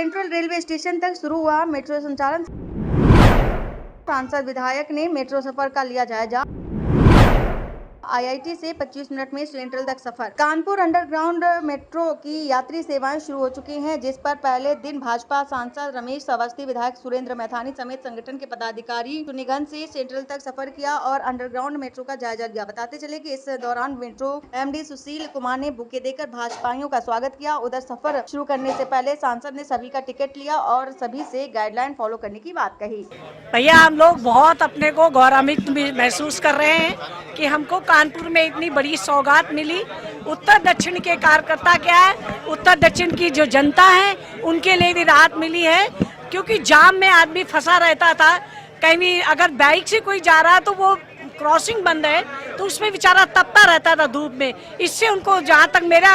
Central railway station तक शुरू हुआ मेट्रो संचालन। सांसद विधायक ने मेट्रो सफर का लिया जायजा। आईआईटी से 25 मिनट में सेंट्रल तक सफर। कानपुर अंडरग्राउंड मेट्रो की यात्री सेवाएं शुरू हो चुकी हैं, जिस पर पहले दिन भाजपा सांसद रमेश अवस्थी, विधायक सुरेंद्र मैथानी समेत संगठन के पदाधिकारी सुनिगंज से सेंट्रल तक सफर किया और अंडरग्राउंड मेट्रो का जायजा लिया। बताते चले कि इस दौरान मेट्रो एमडी सुशील कुमार ने बुके देकर भाजपाइयों का स्वागत किया। उधर सफर शुरू करने से पहले सांसद ने सभी का टिकट लिया और सभी से गाइडलाइन फॉलो करने की बात कही। भैया, हम लोग बहुत अपने को गौरवान्वित महसूस कर रहे हैं कि हमको कानपुर में इतनी बड़ी सौगात मिली। उत्तर दक्षिण के कार्यकर्ता क्या है, उत्तर दक्षिण की जो जनता है उनके लिए भी राहत मिली है, क्योंकि जाम में आदमी फंसा रहता था। कहीं भी अगर बाइक से कोई जा रहा है तो वो क्रॉसिंग बंद है तो उसमें बेचारा तपता रहता था धूप में। इससे उनको, जहाँ तक मेरा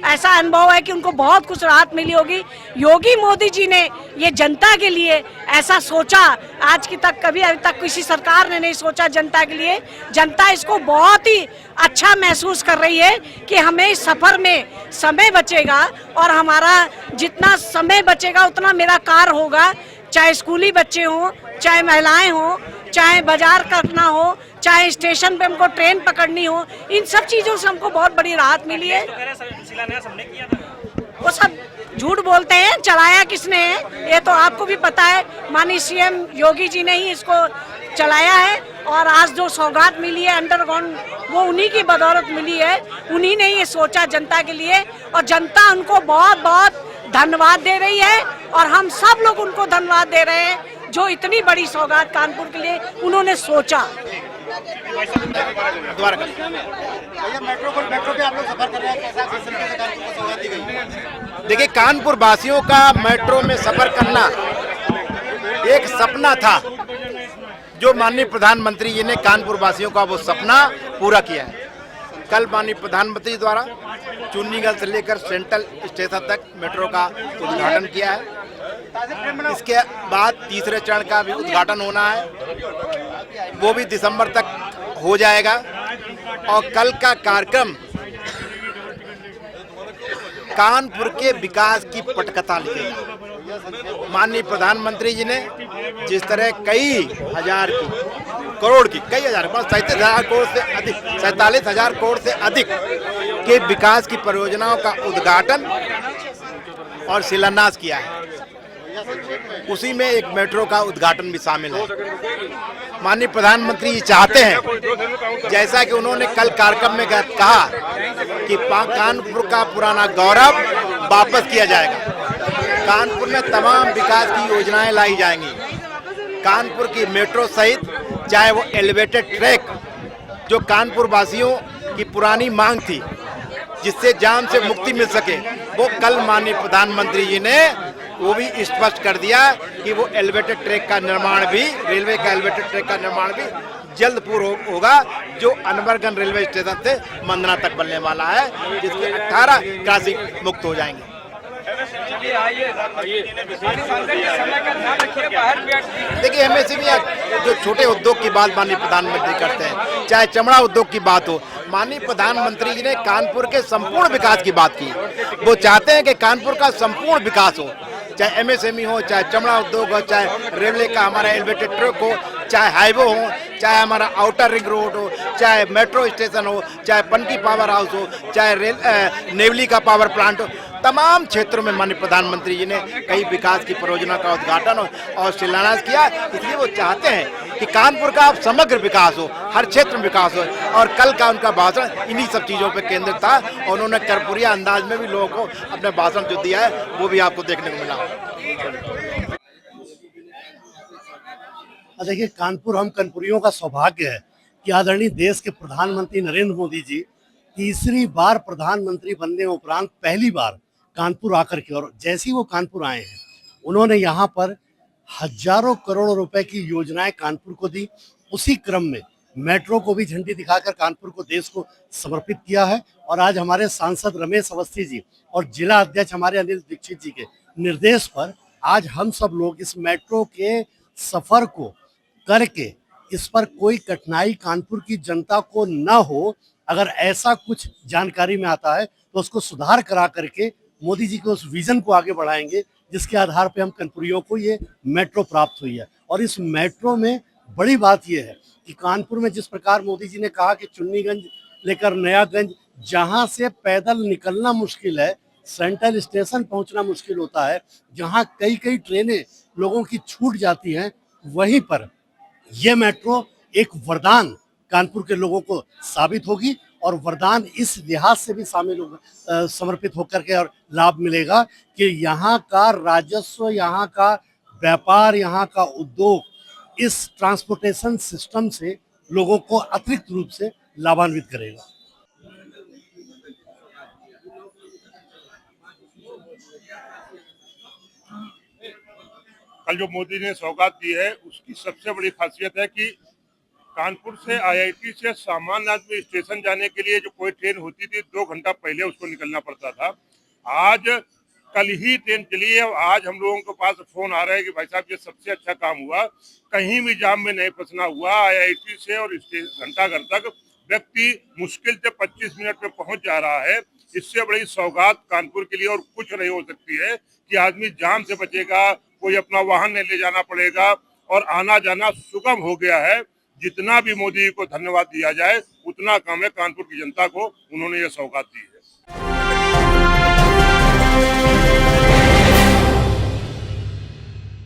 ऐसा अनुभव है कि उनको बहुत कुछ राहत मिली होगी। योगी मोदी जी ने ये जनता के लिए ऐसा सोचा, आज की तक कभी अभी तक किसी सरकार ने नहीं सोचा जनता के लिए। जनता इसको बहुत ही अच्छा महसूस कर रही है कि हमें इस सफर में समय बचेगा और हमारा जितना समय बचेगा उतना मेरा कार होगा, चाहे स्कूली बच्चे हों, चाहे महिलाएं हों, चाहे बाजार करना हो, चाहे स्टेशन पे हमको ट्रेन पकड़नी हो, इन सब चीजों से हमको बहुत बड़ी राहत मिली है। वो सब झूठ बोलते हैं, चलाया किसने है ये तो आपको भी पता है। माननीय सीएम योगी जी ने ही इसको चलाया है और आज जो सौगात मिली है अंडरग्राउंड, वो उन्हीं की बदौलत मिली है। उन्हीं ने ये सोचा जनता के लिए और जनता उनको बहुत बहुत धन्यवाद दे रही है और हम सब लोग उनको धन्यवाद दे रहे हैं जो इतनी बड़ी सौगात कानपुर के लिए उन्होंने सोचा। मेट्रो पे आप लोग सफर कर रहे हैं, कैसा किस तरीके से कानपुर को सौगात दी गई? देखिए, कानपुर वासियों का मेट्रो में सफर करना एक सपना था, जो माननीय प्रधानमंत्री जी ने कानपुर वासियों का वो सपना पूरा किया है। कल माननीय प्रधानमंत्री द्वारा चुन्नीगंज से लेकर सेंट्रल स्टेशन तक मेट्रो का उद्घाटन किया है। इसके बाद तीसरे चरण का भी उद्घाटन होना है, वो भी दिसंबर तक हो जाएगा। और कल का कार्यक्रम कानपुर के विकास की पटकथा लिखेगा। माननीय प्रधानमंत्री जी ने जिस तरह कई हजार करोड़ की 47,000 करोड़ से अधिक 47,000 करोड़ से अधिक के विकास की परियोजनाओं का उद्घाटन और शिलान्यास किया है, उसी में एक मेट्रो का उद्घाटन भी शामिल है। माननीय प्रधानमंत्री जी चाहते हैं, जैसा कि उन्होंने कल कार्यक्रम में कहा, कि कानपुर का पुराना गौरव वापस किया जाएगा। कानपुर में तमाम विकास की योजनाएं लाई जाएंगी। कानपुर की मेट्रो सहित, चाहे वो एलिवेटेड ट्रैक, जो कानपुर वासियों की पुरानी मांग थी जिससे जाम से मुक्ति मिल सके, वो कल माननीय प्रधानमंत्री जी ने वो भी स्पष्ट कर दिया कि वो एलिवेटेड ट्रैक का निर्माण भी, रेलवे का एलिवेटेड ट्रैक का निर्माण भी जल्द पूरा होगा, जो अनवरगंज रेलवे स्टेशन से मंदना तक बनने वाला है, जिसके 18 क्रॉसिंग मुक्त हो जाएंगे। देखिए, एमएसएमई जो छोटे उद्योग की बात माननीय प्रधानमंत्री करते हैं, चाहे चमड़ा उद्योग की बात हो, माननीय प्रधानमंत्री जी ने कानपुर के संपूर्ण विकास की बात की। वो चाहते हैं कि कानपुर का संपूर्ण विकास हो, चाहे एमएसएमई हो, चाहे चमड़ा उद्योग हो, चाहे रेलवे का हमारा एलिवेटेड ट्रैक हो, चाहे हाईवे हो, चाहे हमारा आउटर रिंग रोड हो, चाहे मेट्रो स्टेशन हो, चाहे पनकी पावर हाउस हो, चाहे नेवली का पावर प्लांट हो। तमाम क्षेत्रों में माननीय प्रधानमंत्री जी ने कई विकास की परियोजना का उद्घाटन और शिलान्यास किया। इसलिए वो चाहते हैं कि कानपुर का अब समग्र विकास हो, हर क्षेत्र में विकास हो। और कल का उनका भाषण इन्हीं सब चीज़ों पर केंद्रित था और उन्होंने कर्पूरिया अंदाज में भी लोगों को अपने भाषण जो दिया है वो भी आपको देखने को मिला। देखिए, कानपुर हम कानपुरियों का सौभाग्य है कि आदरणीय देश के प्रधानमंत्री नरेंद्र मोदी जी तीसरी बार प्रधानमंत्री बनने उपरांत पहली बार कानपुर आकर के, और जैसे ही वो कानपुर आए हैं, उन्होंने यहाँ पर हजारों करोड़ रुपए की योजनाएं कानपुर को दी। उसी क्रम में मेट्रो को भी झंडी दिखाकर कानपुर को, देश को समर्पित किया है। और आज हमारे सांसद रमेश अवस्थी जी और जिला अध्यक्ष हमारे अनिल दीक्षित जी के निर्देश पर आज हम सब लोग इस मेट्रो के सफर को करके, इस पर कोई कठिनाई कानपुर की जनता को न हो, अगर ऐसा कुछ जानकारी में आता है तो उसको सुधार करा करके मोदी जी के उस विजन को आगे बढ़ाएंगे जिसके आधार पे हम कानपुरियों को ये मेट्रो प्राप्त हुई है। और इस मेट्रो में बड़ी बात यह है कि कानपुर में जिस प्रकार मोदी जी ने कहा कि चुन्नीगंज लेकर नयागंज, जहां से पैदल निकलना मुश्किल है, सेंट्रल स्टेशन पहुंचना मुश्किल होता है, जहां कई कई ट्रेनें लोगों की छूट जाती हैं, वहीं पर यह मेट्रो एक वरदान कानपुर के लोगों को साबित होगी। और वरदान इस लिहाज से भी समर्पित होकर के और लाभ मिलेगा कि यहाँ का राजस्व, यहाँ का व्यापार, यहाँ का उद्योग इस ट्रांसपोर्टेशन सिस्टम से लोगों को अतिरिक्त रूप से लाभान्वित करेगा। कल जो मोदी ने सौगात दी है उसकी सबसे बड़ी खासियत है कि कानपुर से आईआईटी से सामान्य आदमी स्टेशन जाने के लिए जो कोई ट्रेन होती थी 2 घंटा पहले उसको निकलना पड़ता था। आज कल ही ट्रेन चली है। आज हम लोगों के पास फोन आ रहा है कि भाई साहब ये सबसे अच्छा काम हुआ, कहीं भी जाम में नहीं फंसना हुआ। आईआईटी से और घंटाघर तक व्यक्ति मुश्किल से 25 मिनट में पहुंच जा रहा है। इससे बड़ी सौगात कानपुर के लिए और कुछ नहीं हो सकती है कि आदमी जाम से बचेगा, कोई अपना वाहन नहीं ले जाना पड़ेगा और आना जाना सुगम हो गया है। जितना भी मोदी को धन्यवाद दिया जाए उतना कम है। कानपुर की जनता को उन्होंने ये सौगात दी है।